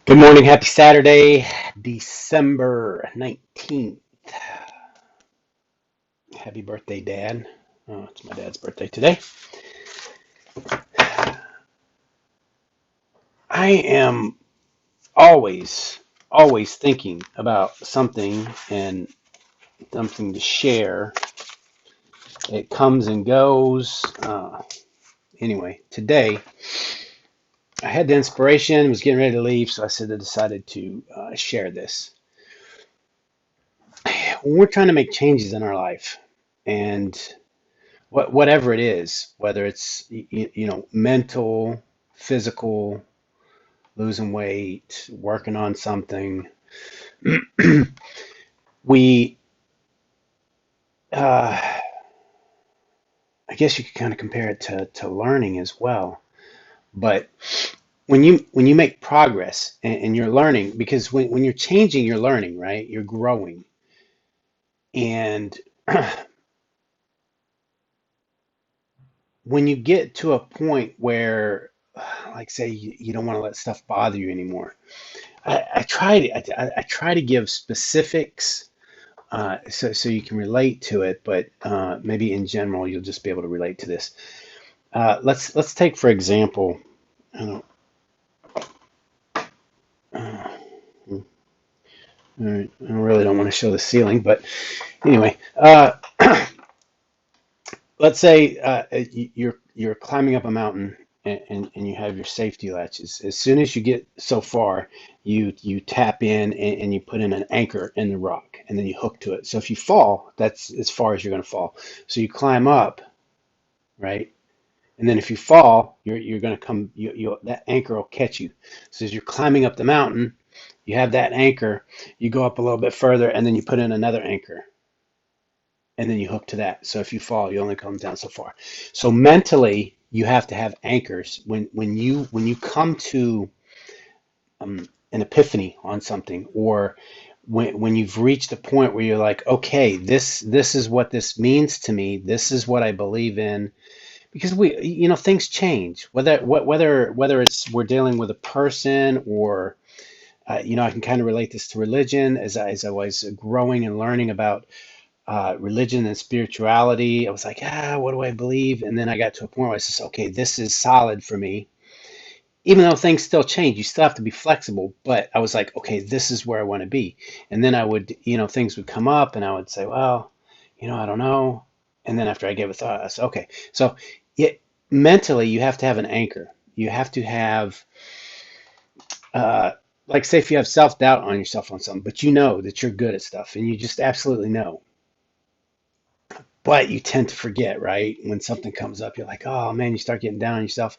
Good morning. Happy Saturday, December 19th. Happy birthday, Dad. Oh, it's my dad's birthday today. I am always, always thinking about something and something to share. It comes and goes. Anyway, today I had the inspiration, was getting ready to leave, so I decided to share this. When we're trying to make changes in our life, and whatever it is, whether it's mental, physical, losing weight, working on something, we uh, I guess you could kind of compare it to learning as well. But when you make progress and you're learning, because when you're changing, you're learning, right? You're growing. And when you get to a point where, like, say, you don't want to let stuff bother you anymore, I try to give specifics so you can relate to it, but maybe in general you'll just be able to relate to this. Let's take for example. I don't. Uh, I really don't want to show the ceiling, but anyway, let's say you're climbing up a mountain and you have your safety latches. As soon as you get so far, you tap in and you put in an anchor in the rock and then you hook to it. So if you fall, that's as far as you're going to fall. So you climb up, right? And then if you fall, you're going to come. That anchor will catch you. So as you're climbing up the mountain, you have that anchor. You go up a little bit further, and then you put in another anchor, and then you hook to that. So if you fall, you only come down so far. So mentally, you have to have anchors when you come to an epiphany on something, or when you've reached a point where you're like, okay, this is what this means to me. This is what I believe in. Because things change. Whether it's we're dealing with a person or I can kind of relate this to religion as I was growing and learning about religion and spirituality. I was like, what do I believe? And then I got to a point where I said, okay, this is solid for me. Even though things still change, you still have to be flexible. But I was like, okay, this is where I want to be. And then things would come up, and I would say, well, I don't know. And then after I gave it thought, I said, okay. So it, mentally, you have to have an anchor. You have to have, uh, like, say, if you have self doubt on yourself on something, but you know that you're good at stuff, and you just absolutely know. But you tend to forget, right? When something comes up, you're like, oh man, you start getting down on yourself.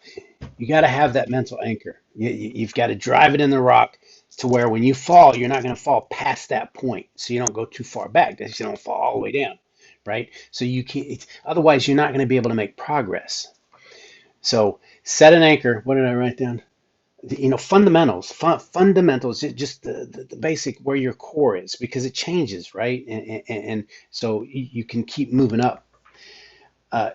You got to have that mental anchor. You've got to drive it in the rock to where when you fall, you're not going to fall past that point. So you don't go too far back. That you don't fall all the way down, right? So you can't, otherwise, you're not going to be able to make progress. So set an anchor. What did I write down? Fundamentals, fundamentals, just the basic where your core is because it changes, right? And so you can keep moving up. uh,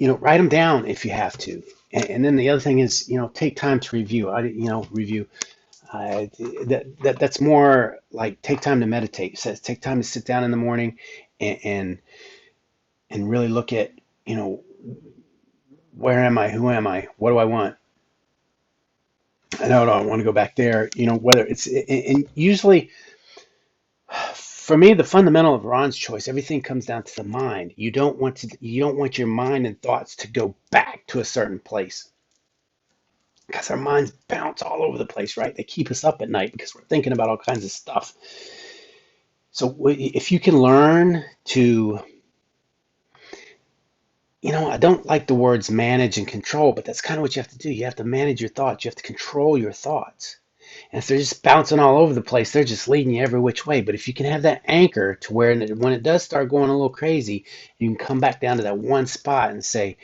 write them down if you have to. And then the other thing is, take time to review. Review. That's more like take time to meditate. So take time to sit down in the morning and and, and really look at, you know, where am I? Who am I? What do I want? I know I don't want to go back there. Whether it's and usually for me, the fundamental of Ron's choice, everything comes down to the mind. You don't want your mind and thoughts to go back to a certain place because our minds bounce all over the place, right? They keep us up at night because we're thinking about all kinds of stuff. So if you can learn to, I don't like the words manage and control, but that's kind of what you have to do. You have to manage your thoughts. You have to control your thoughts. And if they're just bouncing all over the place, they're just leading you every which way. But if you can have that anchor to where when it does start going a little crazy, you can come back down to that one spot and say,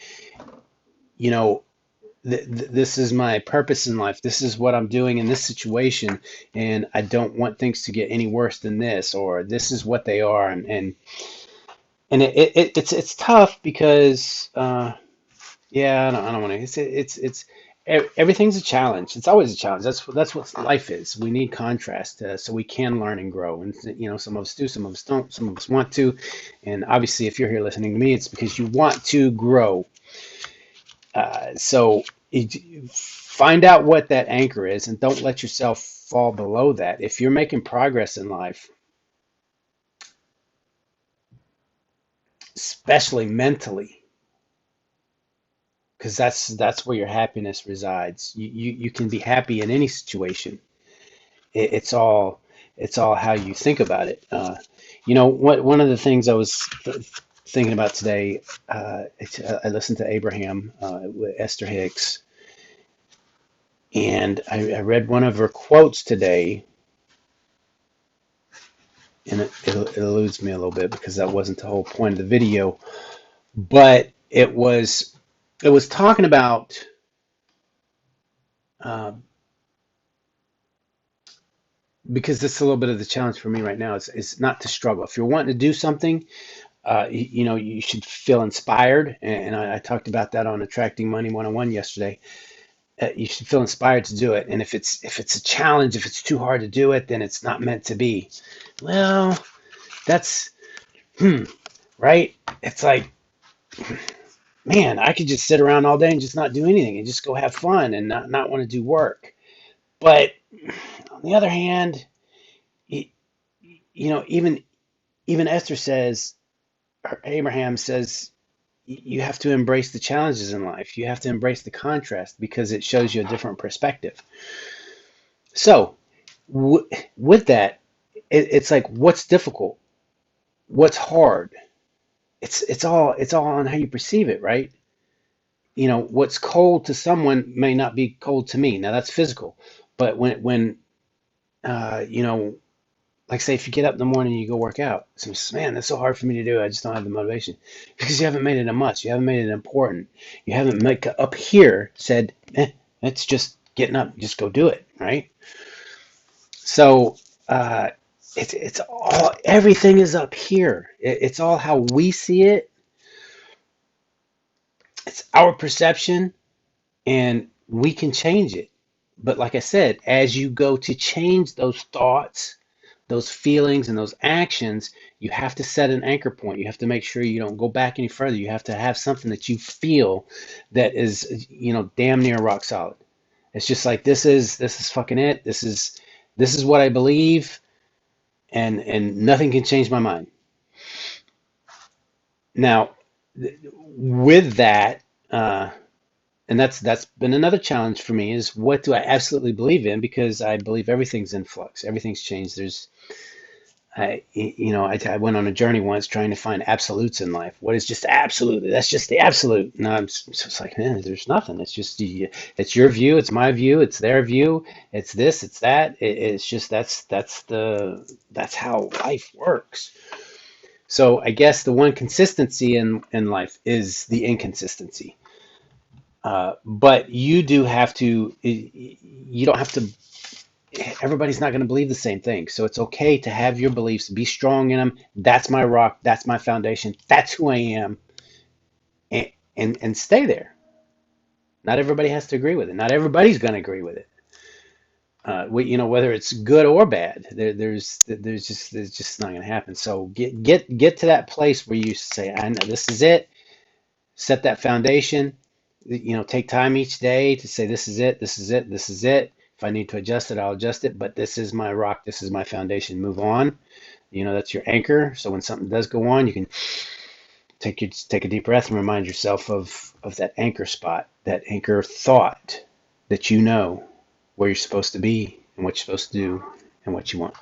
you know, this is my purpose in life. This is what I'm doing in this situation, and I don't want things to get any worse than this, or this is what they are, and it's tough because yeah, I don't want to. It's Everything's a challenge. It's always a challenge. That's what life is. We need contrast so we can learn and grow. And some of us do, some of us don't, some of us want to. And obviously, if you're here listening to me, it's because you want to grow. So find out what that anchor is, and don't let yourself fall below that. If you're making progress in life, especially mentally, because that's where your happiness resides. You can be happy in any situation. It's all how you think about it. What one of the things I was thinking about today, I listened to Abraham with Esther Hicks, and I read one of her quotes today, and it eludes me a little bit because that wasn't the whole point of the video, but it was talking about uh, because this is a little bit of the challenge for me right now is not to struggle. If you're wanting to do something, you should feel inspired. And I talked about that on Attracting Money 101 yesterday. You should feel inspired to do it. And if it's a challenge, if it's too hard to do it, then it's not meant to be. Well, that's right. It's like, man, I could just sit around all day and just not do anything and just go have fun and not want to do work. But on the other hand, y- even Esther says, or Abraham says, you have to embrace the challenges in life. You have to embrace the contrast because it shows you a different perspective. So, with that, it's like what's difficult, what's hard. It's all on how you perceive it, right? What's cold to someone may not be cold to me. Now that's physical, but when uh, you know, like say if you get up in the morning and you go work out, so man, that's so hard for me to do. I just don't have the motivation because you haven't made it a must. You haven't made it important. You haven't make up here said, it's just getting up, just go do it, right? So uh, it's all everything is up here. It's all how we see it. It's our perception, and we can change it. But like I said, as you go to change those thoughts, those feelings, and those actions, you have to set an anchor point. You have to make sure you don't go back any further. You have to have something that you feel that is, damn near rock solid. It's just like this is fucking it. This is what I believe, and nothing can change my mind. Now, with that, and that's been another challenge for me is what do I absolutely believe in because I believe everything's in flux, everything's changed. I went on a journey once trying to find absolutes in life. What is just absolute? That's just the absolute. No, it's just like, man, there's nothing. It's just it's your view, it's my view, it's their view, it's this, it's that. It's just that's how life works. So I guess the one consistency in life is the inconsistency. But you do have to, you don't have to, everybody's not going to believe the same thing. So it's okay to have your beliefs, be strong in them. That's my rock. That's my foundation. That's who I am. And stay there. Not everybody has to agree with it. Not everybody's going to agree with it. Whether it's good or bad, there's just not going to happen. So get to that place where you say, I know this is it. Set that foundation. Take time each day to say, this is it, this is it, this is it. If I need to adjust it, I'll adjust it, but this is my rock, this is my foundation. Move on. That's your anchor. So when something does go on, you can take a deep breath and remind yourself of that anchor spot, that anchor thought that you know where you're supposed to be and what you're supposed to do and what you want.